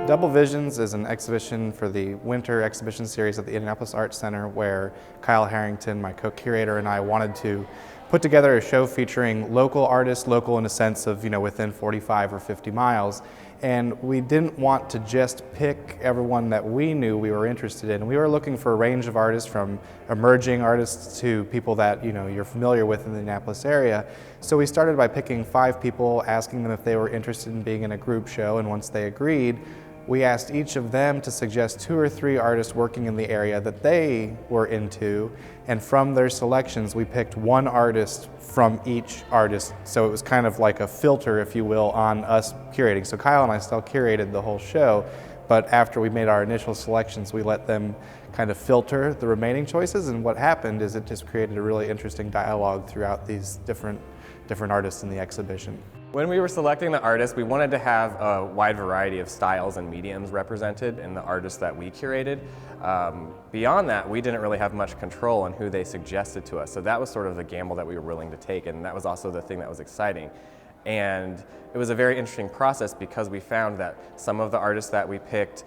Double Visions is an exhibition for the winter exhibition series at the Indianapolis Arts Center where Kyle Harrington, my co-curator, and I wanted to put together a show featuring local artists, local in a sense of, within 45 or 50 miles. And we didn't want to just pick everyone that we knew we were interested in. We were looking for a range of artists, from emerging artists to people that you're familiar with in the Indianapolis area. So we started by picking 5 people, asking them if they were interested in being in a group show, and once they agreed, we asked each of them to suggest 2 or 3 artists working in the area that they were into, and from their selections we picked 1 artist from each artist. So it was kind of like a filter, if you will, on us curating. So Kyle and I still curated the whole show, but after we made our initial selections, we let them kind of filter the remaining choices, and what happened is it just created a really interesting dialogue throughout these different artists in the exhibition. When we were selecting the artists, we wanted to have a wide variety of styles and mediums represented in the artists that we curated. Beyond that, we didn't really have much control on who they suggested to us, so that was sort of the gamble that we were willing to take, and that was also the thing that was exciting. And it was a very interesting process because we found that some of the artists that we picked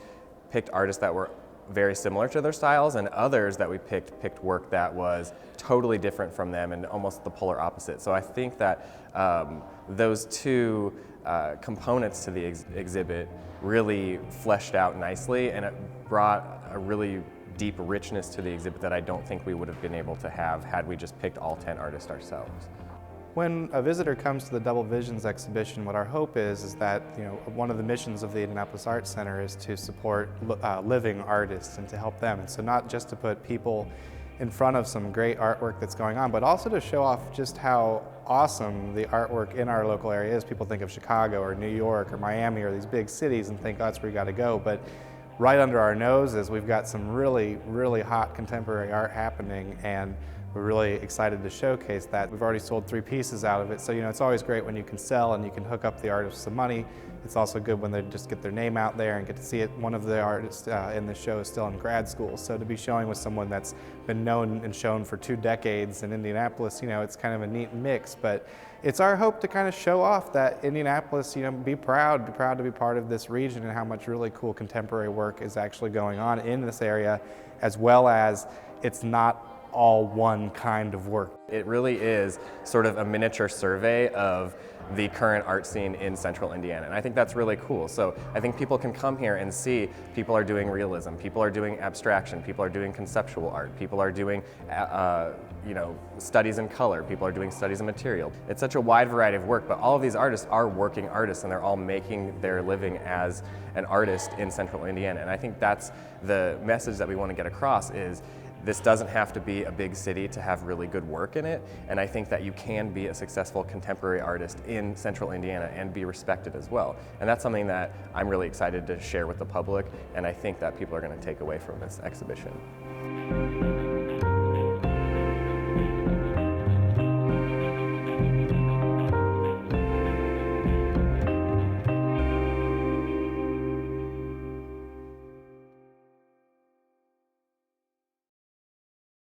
artists that were very similar to their styles, and others that we picked work that was totally different from them and almost the polar opposite. So I think that those 2 components to the exhibit really fleshed out nicely, and it brought a really deep richness to the exhibit that I don't think we would have been able to have had we just picked all 10 artists ourselves. When a visitor comes to the Double Visions exhibition, what our hope is that one of the missions of the Indianapolis Arts Center is to support living artists and to help them. And so not just to put people in front of some great artwork that's going on, but also to show off just how awesome the artwork in our local area is. People think of Chicago or New York or Miami or these big cities and think, oh, that's where you got to go. But right under our noses, we've got some really, really hot contemporary art happening, and we're really excited to showcase that. We've already sold 3 pieces out of it, so it's always great when you can sell and you can hook up the artists with some money. It's also good when they just get their name out there and get to see it. One of the artists in the show is still in grad school, so to be showing with someone that's been known and shown for 2 decades in Indianapolis, it's kind of a neat mix. But it's our hope to kind of show off that Indianapolis, be proud to be part of this region, and how much really cool contemporary work is actually going on in this area, as well as it's not all one kind of work. It really is sort of a miniature survey of the current art scene in central Indiana, and I think that's really cool. So I think people can come here and see people are doing realism, people are doing abstraction, people are doing conceptual art, people are doing studies in color, people are doing studies in material. It's such a wide variety of work, but all of these artists are working artists, and they're all making their living as an artist in central Indiana. And I think that's the message that we want to get across, is this doesn't have to be a big city to have really good work in it, and I think that you can be a successful contemporary artist in central Indiana and be respected as well. And that's something that I'm really excited to share with the public, and I think that people are going to take away from this exhibition.